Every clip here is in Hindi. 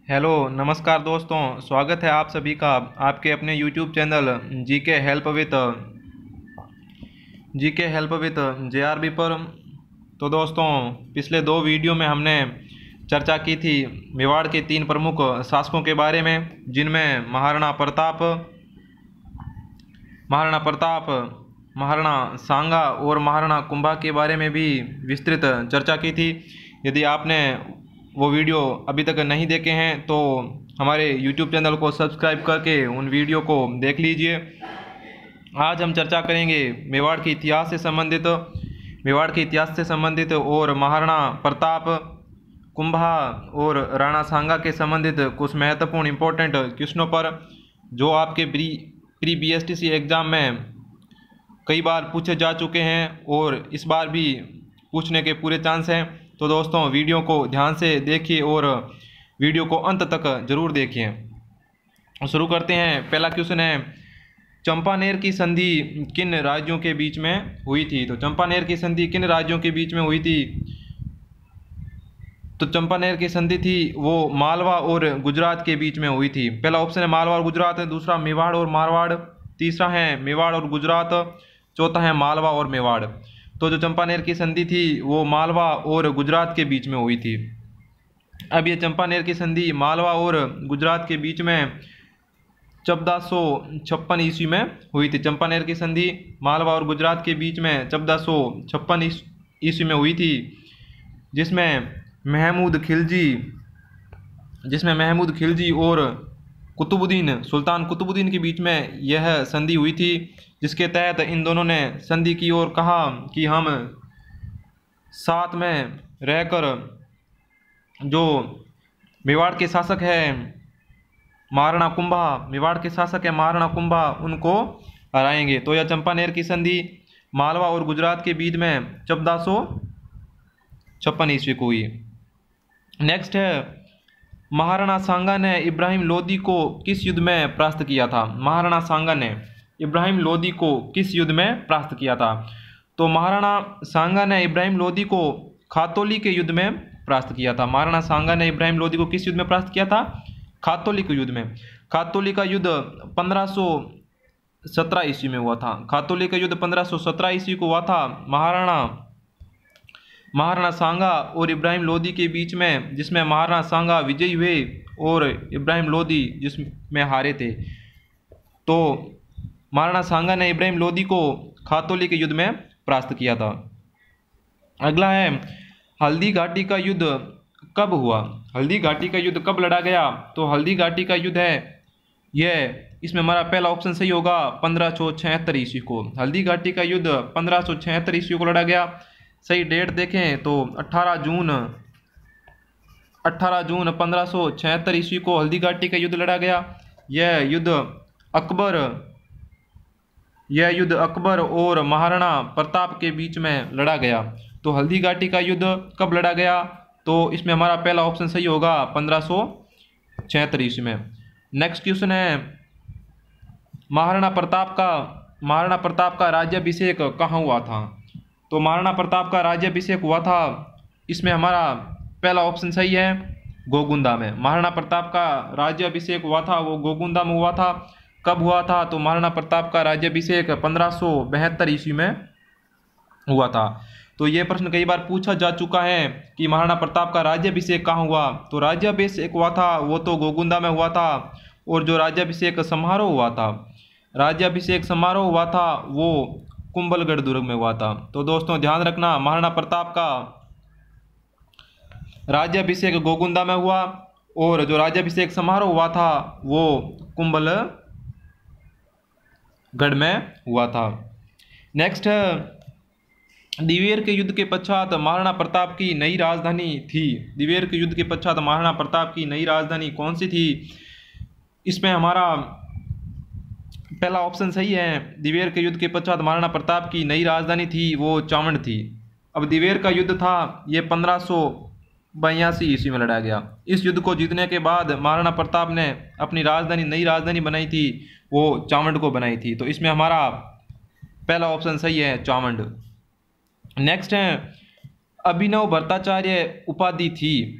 हेलो नमस्कार दोस्तों, स्वागत है आप सभी का आपके अपने यूट्यूब चैनल जी के हेल्प विद JRB पर। तो दोस्तों, पिछले दो वीडियो में हमने चर्चा की थी मेवाड़ के तीन प्रमुख शासकों के बारे में, जिनमें महाराणा प्रताप, महाराणा सांगा और महाराणा कुंभा के बारे में भी विस्तृत चर्चा की थी। यदि आपने वो वीडियो अभी तक नहीं देखे हैं तो हमारे YouTube चैनल को सब्सक्राइब करके उन वीडियो को देख लीजिए। आज हम चर्चा करेंगे मेवाड़ के इतिहास से संबंधित और महाराणा प्रताप, कुंभा और राणा सांगा के संबंधित कुछ महत्वपूर्ण इम्पोर्टेंट क्वेश्चनों पर, जो आपके प्री BSTC एग्ज़ाम में कई बार पूछे जा चुके हैं और इस बार भी पूछने के पूरे चांस हैं। तो दोस्तों, वीडियो को ध्यान से देखिए और वीडियो को अंत तक जरूर देखिए। शुरू करते हैं। पहला क्वेश्चन है, चंपानेर की संधि किन राज्यों के बीच में हुई थी? तो चंपानेर की संधि किन राज्यों के बीच में हुई थी? तो चंपानेर की संधि थी वो मालवा और गुजरात के बीच में हुई थी। पहला ऑप्शन है मालवा और गुजरात, दूसरा मेवाड़ और मारवाड़, तीसरा है मेवाड़ और गुजरात, चौथा है मालवा और मेवाड़। तो जो चंपानेर की संधि थी वो मालवा और गुजरात के बीच में हुई थी। अब ये चंपानेर की संधि मालवा और गुजरात के बीच में 1456 ईस्वी में हुई थी। चंपानेर की संधि मालवा और गुजरात के बीच में 1456 ईस्वी में हुई थी, जिसमें महमूद खिलजी और सुल्तान कुतुबुद्दीन के बीच में यह संधि हुई थी, जिसके तहत इन दोनों ने संधि की और कहा कि हम साथ में रहकर जो मेवाड़ के शासक है महाराणा कुंभा उनको हराएंगे। तो यह चंपानेर की संधि मालवा और गुजरात के बीच में 1456 ईस्वी को हुई। नेक्स्ट है, महाराणा सांगा ने इब्राहिम लोदी को किस युद्ध में परास्त किया था? महाराणा सांगा ने इब्राहिम लोदी को किस युद्ध में परास्त किया था? तो महाराणा सांगा ने इब्राहिम लोदी को खातौली के युद्ध में परास्त किया था। महाराणा सांगा ने इब्राहिम लोदी को किस युद्ध में परास्त किया था? खातौली के युद्ध में। खातौली का युद्ध 1517 ईस्वी में हुआ था। खातौली का युद्ध 1517 ईस्वी को हुआ था। महाराणा सांगा और इब्राहिम लोदी के बीच में, जिसमें महाराणा सांगा विजयी हुए और इब्राहिम लोदी जिसमें हारे थे। तो महाराणा सांगा ने इब्राहिम लोदी को खातौली के युद्ध में परास्त किया था। अगला है, हल्दी घाटी का युद्ध कब हुआ? हल्दी घाटी का युद्ध कब लड़ा गया? तो हल्दी घाटी का युद्ध है इसमें हमारा पहला ऑप्शन सही होगा 1576 ईस्वी को। हल्दी घाटी का युद्ध 1576 ईस्वी को लड़ा गया। सही डेट देखें तो 18 जून 1576 ईस्वी को हल्दी घाटी का युद्ध लड़ा गया। यह युद्ध अकबर और महाराणा प्रताप के बीच में लड़ा गया। तो हल्दी घाटी का युद्ध कब लड़ा गया? तो इसमें हमारा पहला ऑप्शन सही होगा 1576 ईस्वी में। नेक्स्ट क्वेश्चन है, महाराणा प्रताप का राज्याभिषेक कहाँ हुआ था? तो महाराणा प्रताप का राज्याभिषेक हुआ था, इसमें हमारा पहला ऑप्शन सही है गोगुंदा में। महाराणा प्रताप का राज्याभिषेक हुआ था वो गोगुंदा में हुआ था। कब हुआ था? तो महाराणा प्रताप का राज्याभिषेक 1572 ईस्वी में हुआ था। तो ये प्रश्न कई बार पूछा जा चुका है कि महाराणा प्रताप का राज्याभिषेक कहाँ हुआ? तो राज्याभिषेक हुआ था वो तो गोगुंदा में हुआ था, और जो राज्याभिषेक समारोह हुआ था वो कुंभलगढ़ दुर्ग में हुआ था। तो दोस्तों ध्यान रखना, महाराणा प्रताप का राज्याभिषेक गोगुंदा में हुआ और जो राज्याभिषेक समारोह हुआ था वो कुंभलगढ़ में हुआ था। नेक्स्ट, दिवेर के युद्ध के पश्चात महाराणा प्रताप की नई राजधानी थी। दिवेर के युद्ध के पश्चात महाराणा प्रताप की नई राजधानी कौन सी थी? इसमें हमारा पहला ऑप्शन सही है। दिवेर के युद्ध के पश्चात महाराणा प्रताप की नई राजधानी थी वो चावंड थी। अब दिवेर का युद्ध था ये 1582 ईस्वी में लड़ा गया। इस युद्ध को जीतने के बाद महाराणा प्रताप ने अपनी नई राजधानी बनाई थी वो चावंड को बनाई थी। तो इसमें हमारा पहला ऑप्शन सही है चावंड। नेक्स्ट है, अभिनव भट्टाचार्य उपाधि थी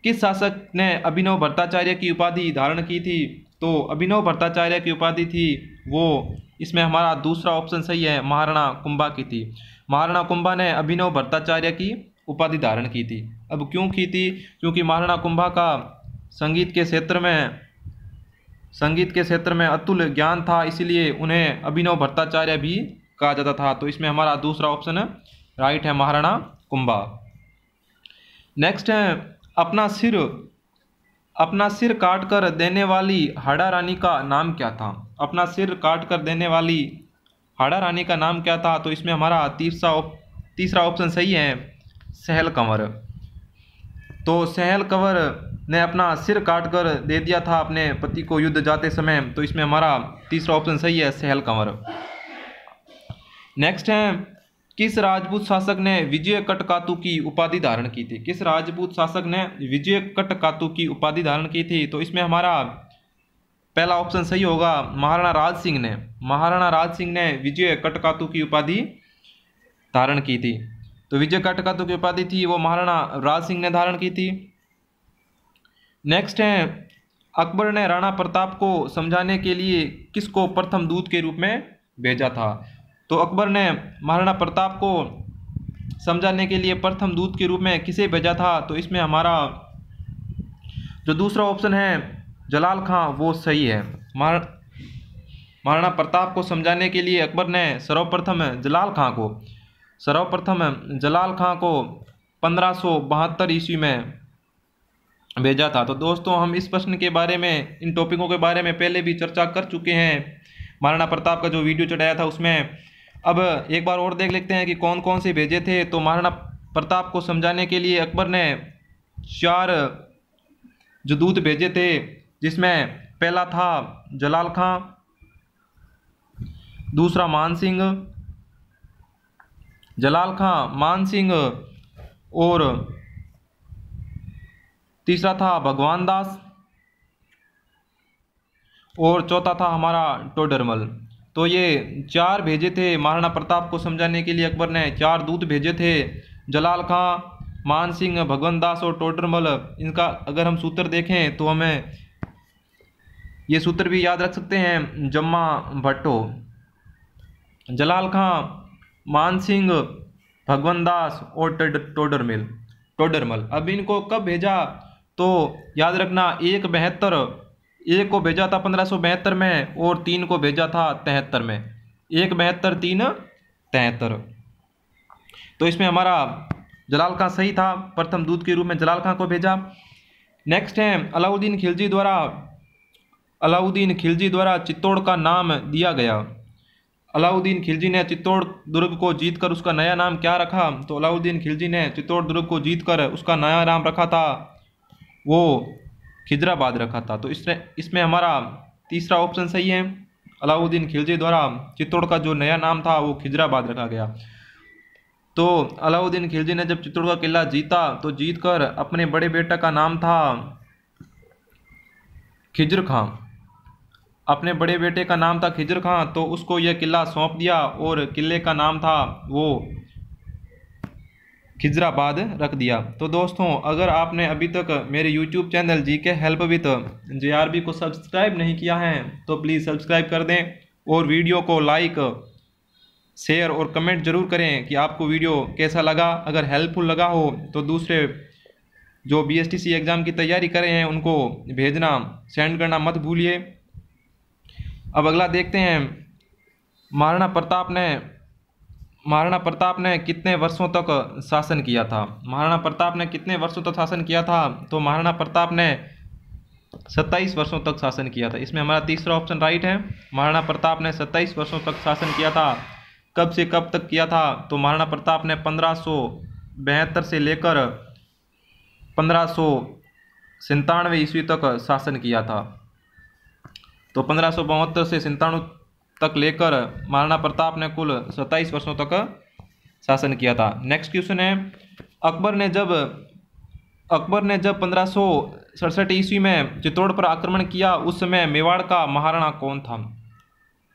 किस शासक ने अभिनव भट्टाचार्य की उपाधि धारण की थी? तो अभिनव भट्टाचार्य की उपाधि थी वो, इसमें हमारा दूसरा ऑप्शन सही है, महाराणा कुंभा की थी। महाराणा कुंभा ने अभिनव भट्टाचार्य की उपाधि धारण की थी। अब क्यों की थी? क्योंकि महाराणा कुंभा का संगीत के क्षेत्र में अतुल ज्ञान था, इसलिए उन्हें अभिनव भट्टाचार्य भी कहा जाता था। तो इसमें हमारा दूसरा ऑप्शन राइट है, महाराणा कुंभा। नेक्स्ट है, अपना सिर काट कर देने वाली हाड़ा रानी का नाम क्या था? अपना सिर काट कर देने वाली हाड़ा रानी का नाम क्या था? तो इसमें हमारा तीसरा ऑप्शन सही है, सहल कंवर। तो सहल कंवर ने अपना सिर काट कर दे दिया था अपने पति को युद्ध जाते समय। तो इसमें हमारा तीसरा ऑप्शन सही है, सहल कंवर। नेक्स्ट है, किस राजपूत शासक ने विजय कटकातु की उपाधि धारण की थी? किस राजपूत शासक ने विजय कटकातु की उपाधि धारण की थी? तो इसमें हमारा पहला ऑप्शन सही होगा, महाराणा राज सिंह ने। महाराणा राज सिंह ने विजय कटकातु की उपाधि धारण की थी। तो विजय कटकातु की उपाधि थी वो महाराणा राज सिंह ने धारण की थी। नेक्स्ट है, अकबर ने राणा प्रताप को समझाने के लिए किसको प्रथम दूत के रूप में भेजा था? तो अकबर ने महाराणा प्रताप को समझाने के लिए प्रथम दूत के रूप में किसे भेजा था? तो इसमें हमारा जो दूसरा ऑप्शन है जलाल खां वो सही है। महाराणा प्रताप को समझाने के लिए अकबर ने सर्वप्रथम जलाल खां को 1572 ईस्वी में भेजा था। तो दोस्तों हम इस प्रश्न के बारे में, इन टॉपिकों के बारे में पहले भी चर्चा कर चुके हैं, महाराणा प्रताप का जो वीडियो चढ़ाया था उसमें। अब एक बार और देख लेते हैं कि कौन कौन से भेजे थे। तो महाराणा प्रताप को समझाने के लिए अकबर ने 4 जो दूत भेजे थे, जिसमें पहला था जलाल खां, दूसरा मान सिंह, जलाल खां, मान सिंह, और तीसरा था भगवान दास, और चौथा था हमारा टोडरमल। तो ये 4 भेजे थे महाराणा प्रताप को समझाने के लिए। अकबर ने 4 दूत भेजे थे, जलाल खां, मान सिंह, भगवान दास और टोडरमल। इनका अगर हम सूत्र देखें तो हमें ये सूत्र भी याद रख सकते हैं, जम्मा भट्टो। जलाल खां, मान सिंह, भगवान दास और टोडरमल। अब इनको कब भेजा? तो याद रखना, एक को भेजा था 1572 में और 3 को भेजा था 73 में। 1 72 3 73। तो इसमें हमारा जलाल खां सही था, प्रथम दूत के रूप में जलाल खां को भेजा। नेक्स्ट है, अलाउद्दीन खिलजी द्वारा चित्तौड़ का नाम दिया गया। अलाउद्दीन खिलजी ने चित्तौड़ दुर्ग को जीतकर उसका नया नाम क्या रखा? तो अलाउद्दीन खिलजी ने चित्तौड़ दुर्ग को जीतकर उसका नया नाम रखा था वो खिजराबाद रखा था। तो इसमें हमारा तीसरा ऑप्शन सही है, अलाउद्दीन खिलजी द्वारा चित्तौड़ का जो नया नाम था वो खिजराबाद रखा गया। तो अलाउद्दीन खिलजी ने जब चित्तौड़ का किला जीता तो जीतकर अपने बड़े बेटा का नाम था खिजर खां, अपने बड़े बेटे का नाम था खिजर खां, तो उसको यह किला सौंप दिया और किले का नाम था वो खिजराबाद रख दिया। तो दोस्तों अगर आपने अभी तक मेरे YouTube channel GK help with JRB को सब्सक्राइब नहीं किया है तो प्लीज़ सब्सक्राइब कर दें और वीडियो को लाइक, शेयर और कमेंट जरूर करें कि आपको वीडियो कैसा लगा। अगर हेल्पफुल लगा हो तो दूसरे जो BSTC एग्ज़ाम की तैयारी कर रहे हैं उनको भेजना, सेंड करना मत भूलिए। अब अगला देखते हैं, महाराणा प्रताप ने कितने वर्षों तक शासन किया था? महाराणा प्रताप ने कितने वर्षों तक शासन किया था? तो महाराणा प्रताप ने 27 वर्षों तक शासन किया था। इसमें हमारा तीसरा ऑप्शन राइट है, महाराणा प्रताप ने 27 वर्षों तक शासन किया था। कब से कब तक किया था? तो महाराणा प्रताप ने 1572 से लेकर 1597 ईस्वी तक शासन किया था। तो 1572 से 97 तक लेकर महाराणा प्रताप ने कुल 27 वर्षों तक शासन किया था। नेक्स्ट क्वेश्चन है, अकबर ने जब 1567 ईस्वी में चित्तौड़ पर आक्रमण किया उस समय मेवाड़ का महाराणा कौन था?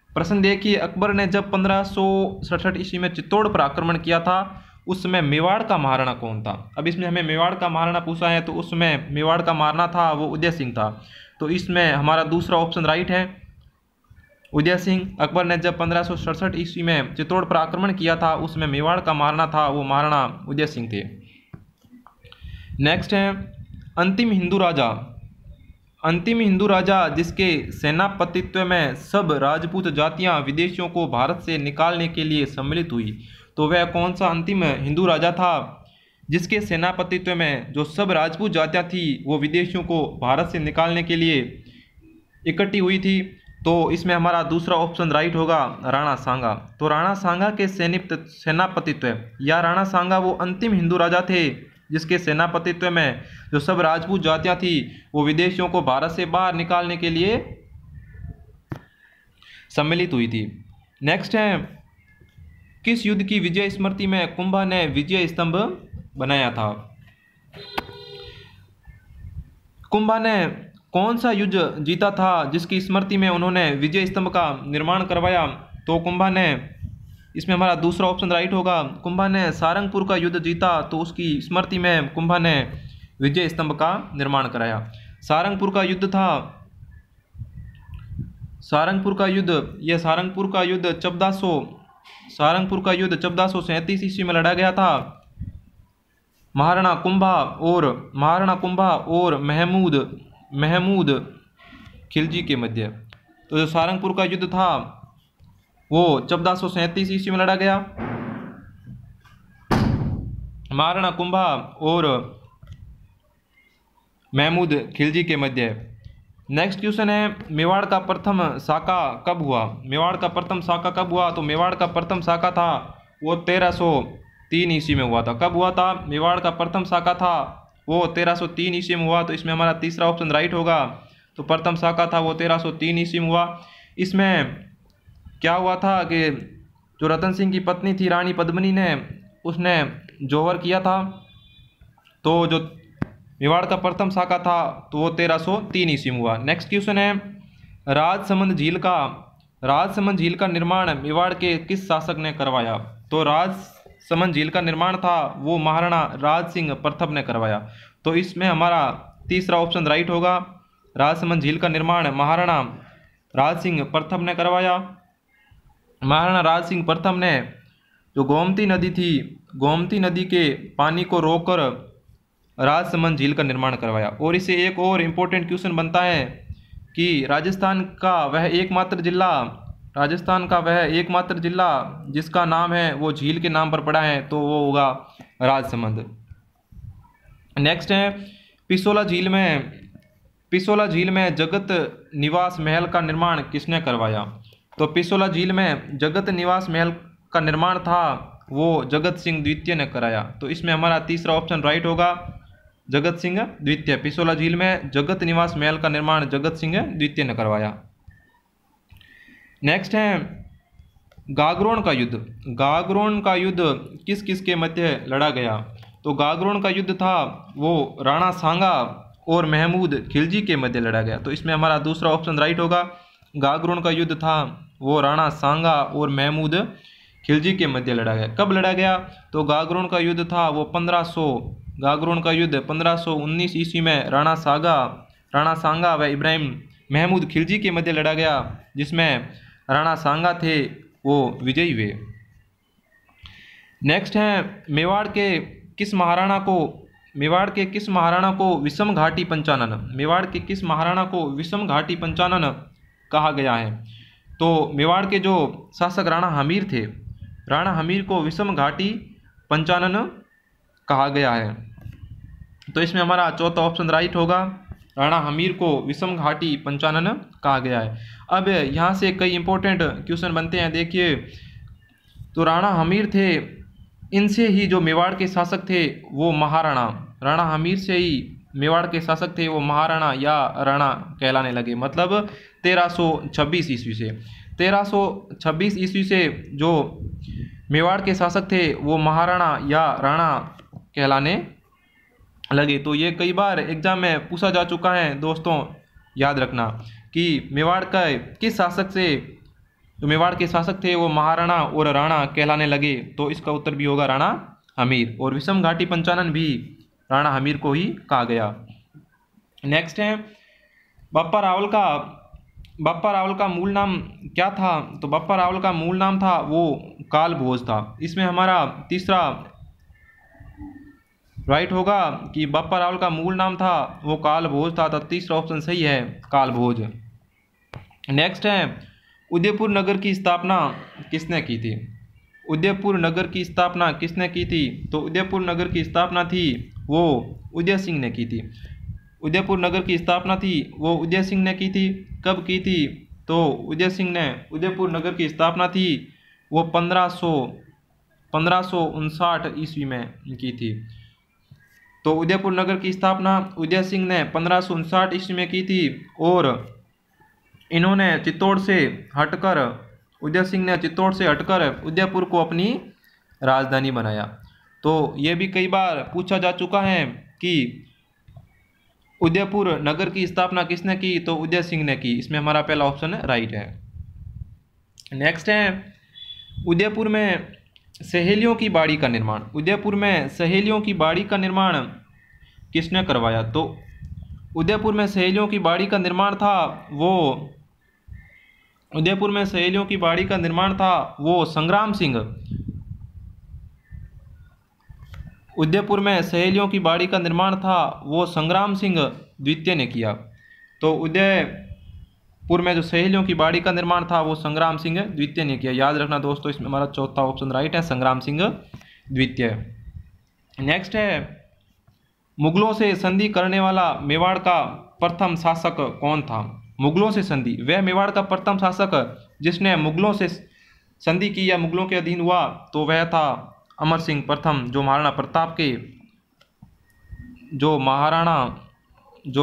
प्रश्न देखिए, अकबर ने जब 1567 ईस्वी में चित्तौड़ पर आक्रमण किया था उस समय मेवाड़ का महाराणा कौन था। अब इसमें हमें मेवाड़ का महाराणा पूछा है, तो उस समय मेवाड़ का महाराणा था वो उदय सिंह था। तो इसमें हमारा दूसरा ऑप्शन राइट है, उदय सिंह। अकबर ने जब 1567 ईस्वी में चित्तौड़ पर आक्रमण किया था, उसमें मेवाड़ का महाराणा था वो महाराणा उदय सिंह थे। नेक्स्ट है अंतिम हिंदू राजा। अंतिम हिंदू राजा जिसके सेनापतित्व में सब राजपूत जातियां विदेशियों को भारत से निकालने के लिए सम्मिलित हुई, तो वह कौन सा अंतिम हिंदू राजा था जिसके सेनापतित्व में जो सब राजपूत जातियां थी वो विदेशियों को भारत से निकालने के लिए इकट्ठी हुई थी। तो इसमें हमारा दूसरा ऑप्शन राइट होगा, राणा सांगा। तो राणा सांगा के सेनापतित्व या राणा सांगा वो अंतिम हिंदू राजा थे जिसके सेनापतित्व में जो सब राजपूत जातियां थी वो विदेशियों को भारत से बाहर निकालने के लिए सम्मिलित हुई थी। नेक्स्ट है किस युद्ध की विजय स्मृति में कुंभा ने विजय स्तंभ बनाया था। कुंभा ने कौन सा युद्ध जीता था जिसकी स्मृति में उन्होंने विजय स्तंभ का निर्माण करवाया। तो कुंभा ने, इसमें हमारा दूसरा ऑप्शन राइट होगा, कुंभा ने सारंगपुर का युद्ध जीता तो उसकी स्मृति में कुंभा ने विजय स्तंभ का निर्माण कराया। सारंगपुर का युद्ध था, सारंगपुर का युद्ध 1437 ईस्वी में लड़ा गया था। महाराणा कुंभा और महमूद खिलजी के मध्य। तो जो सारंगपुर का युद्ध था वो 1437 ईस्वी में लड़ा गया, महाराणा कुंभा और महमूद खिलजी के मध्य। नेक्स्ट क्वेश्चन है मेवाड़ का प्रथम साका कब हुआ। मेवाड़ का प्रथम साका कब हुआ। तो मेवाड़ का प्रथम साका था वो 1303 ईस्वी में हुआ था। कब हुआ था मेवाड़ का प्रथम साका था वो 1303 ईस्वी में हुआ। तो इसमें हमारा तीसरा ऑप्शन राइट होगा। तो प्रथम साका था वो 1303 ईस्वी में हुआ। इसमें क्या हुआ था कि जो रतन सिंह की पत्नी थी रानी पद्मिनी ने, उसने जौहर किया था। तो जो मेवाड़ का प्रथम साका था तो वो 1303 ईस्वी में हुआ। नेक्स्ट क्वेश्चन है राजसमंद झील का निर्माण मेवाड़ के किस शासक ने करवाया। तो राजसमंद झील का निर्माण था वो महाराणा राज सिंह प्रथम ने करवाया। तो इसमें हमारा तीसरा ऑप्शन राइट होगा, राजसमंद झील का निर्माण महाराणा राज सिंह प्रथम ने करवाया। महाराणा राज सिंह प्रथम ने जो गोमती नदी थी, गोमती नदी के पानी को रोककर राजसमंद झील का निर्माण करवाया। और इसे एक और इम्पोर्टेंट क्वेश्चन बनता है कि राजस्थान का वह एकमात्र जिला जिसका नाम है वो झील के नाम पर पड़ा है, तो वो होगा राजसमंद। नेक्स्ट है पिसोला झील में जगत निवास महल का निर्माण किसने करवाया। तो पिसोला झील में जगत निवास महल का निर्माण था वो जगत सिंह द्वितीय ने कराया। तो इसमें हमारा तीसरा ऑप्शन राइट होगा, जगत सिंह द्वितीय। पिसोला झील में जगत निवास महल का निर्माण जगत सिंह द्वितीय ने करवाया। नेक्स्ट है गागरोन का युद्ध किस किस के मध्य लड़ा गया। तो गागरोन का युद्ध था वो राणा सांगा और महमूद खिलजी के मध्य लड़ा गया। तो इसमें हमारा दूसरा ऑप्शन राइट होगा, गागरोन का युद्ध था वो राणा सांगा और महमूद खिलजी के मध्य लड़ा गया। कब लड़ा गया। तो गागरोन का युद्ध था वो 1519 ईस्वी में राणा सांगा व इब्राहिम महमूद खिलजी के मध्य लड़ा गया, जिसमें राणा सांगा थे वो विजयी हुए। नेक्स्ट है मेवाड़ के किस महाराणा को विषम घाटी पंचानन कहा गया है। तो मेवाड़ के जो शासक राणा हमीर थे, राणा हमीर को विषम घाटी पंचानन कहा गया है। तो इसमें हमारा चौथा ऑप्शन राइट होगा, राणा हमीर को विषम घाटी पंचानन कहा गया है। अब यहाँ से कई इंपॉर्टेंट क्वेश्चन बनते हैं, देखिए। तो राणा हमीर थे, इनसे ही जो मेवाड़ के शासक थे वो महाराणा, राणा हमीर से ही मेवाड़ के शासक थे वो महाराणा या राणा कहलाने लगे। मतलब 1326 ईस्वी से जो मेवाड़ के शासक थे वो महाराणा या राणा कहलाने लगे। तो ये कई बार एग्जाम में पूछा जा चुका है दोस्तों, याद रखना कि मेवाड़ का किस शासक से जो मेवाड़ के शासक थे वो महाराणा और राणा कहलाने लगे। तो इसका उत्तर भी होगा राणा हमीर, और विषम घाटी पंचानन भी राणा हमीर को ही कहा गया। नेक्स्ट है बप्पा रावल का मूल नाम क्या था? तो बप्पा रावल का मूल नाम था वो काल भोज था। इसमें हमारा तीसरा राइट होगा कि बप्पा रावल का मूल नाम था वो काल भोज था, तो तीसरा ऑप्शन सही है, काल भोज। नेक्स्ट है उदयपुर नगर की स्थापना किसने की थी? उदयपुर नगर की स्थापना किसने की थी? तो उदयपुर नगर की स्थापना थी वो उदय सिंह ने की थी। उदयपुर नगर की स्थापना थी वो उदय सिंह ने की थी। कब की थी? तो उदय सिंह ने उदयपुर नगर की स्थापना थी वो 1559 ईस्वी में की थी। तो उदयपुर नगर की स्थापना उदय सिंह ने 1559 ईस्वी में की थी, और इन्होंने चित्तौड़ से हटकर उदय सिंह ने चित्तौड़ से हटकर उदयपुर को अपनी राजधानी बनाया। तो ये भी कई बार पूछा जा चुका है कि उदयपुर नगर की स्थापना किसने की? तो उदय सिंह ने की। इसमें हमारा पहला ऑप्शन राइट है। नेक्स्ट है उदयपुर में सहेलियों की बाड़ी का निर्माण। उदयपुर में सहेलियों की बाड़ी का निर्माण किसने करवाया? तो उदयपुर में सहेलियों की बाड़ी का निर्माण था वो उदयपुर में सहेलियों की बाड़ी का निर्माण था वो संग्राम सिंह। उदयपुर में सहेलियों की बाड़ी का निर्माण था वो संग्राम सिंह द्वितीय ने किया। तो उदयपुर में जो सहेलियों की बाड़ी का निर्माण था वो संग्राम सिंह द्वितीय ने किया। याद रखना दोस्तों, इसमें हमारा चौथा ऑप्शन राइट है, संग्राम सिंह द्वितीय। नेक्स्ट है मुगलों से संधि करने वाला मेवाड़ का प्रथम शासक कौन था? मुगलों से संधि, वह मेवाड़ का प्रथम शासक जिसने मुगलों से संधि की या मुगलों के अधीन हुआ, तो वह था अमर सिंह प्रथम, जो महाराणा प्रताप के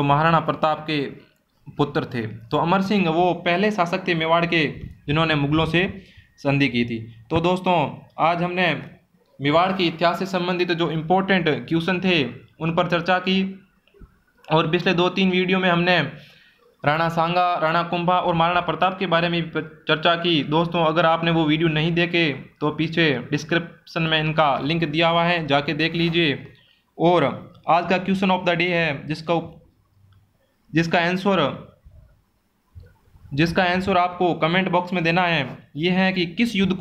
महाराणा प्रताप के पुत्र थे। तो अमर सिंह वो पहले शासक थे मेवाड़ के जिन्होंने मुगलों से संधि की थी। तो दोस्तों आज हमने मेवाड़ के इतिहास से संबंधित जो इम्पोर्टेंट क्वेश्चन थे उन पर चर्चा की, और पिछले 2-3 वीडियो में हमने राणा सांगा, राणा कुंभा और महाराणा प्रताप के बारे में भी चर्चा की। दोस्तों अगर आपने वो वीडियो नहीं देखे तो पीछे डिस्क्रिप्शन में इनका लिंक दिया हुआ है, जाके देख लीजिए। और आज का क्वेश्चन ऑफ द डे है जिसका आंसर आपको कमेंट बॉक्स में देना है। ये है कि किस युद्ध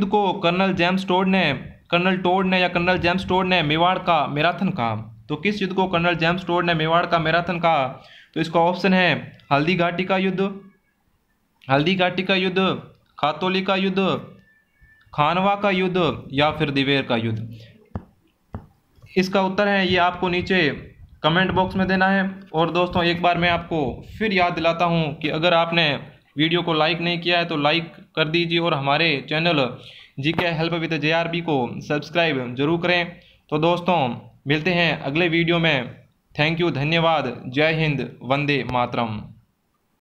को कर्नल टोड ने या कर्नल जेम्स टोड ने मेवाड़ का मैराथन कहा? तो किस युद्ध को कर्नल जेम्स टोड ने मेवाड़ का मैराथन कहा? तो इसका ऑप्शन है हल्दी घाटी का युद्ध, खातौली का युद्ध, खानवा का युद्ध या फिर दिवेर का युद्ध। इसका उत्तर है ये आपको नीचे कमेंट बॉक्स में देना है। और दोस्तों एक बार मैं आपको फिर याद दिलाता हूँ कि अगर आपने वीडियो को लाइक नहीं किया है तो लाइक कर दीजिए, और हमारे channel GK help with JRB को सब्सक्राइब जरूर करें। तो दोस्तों मिलते हैं अगले वीडियो में। थैंक यू, धन्यवाद, जय हिंद, वंदे मातरम।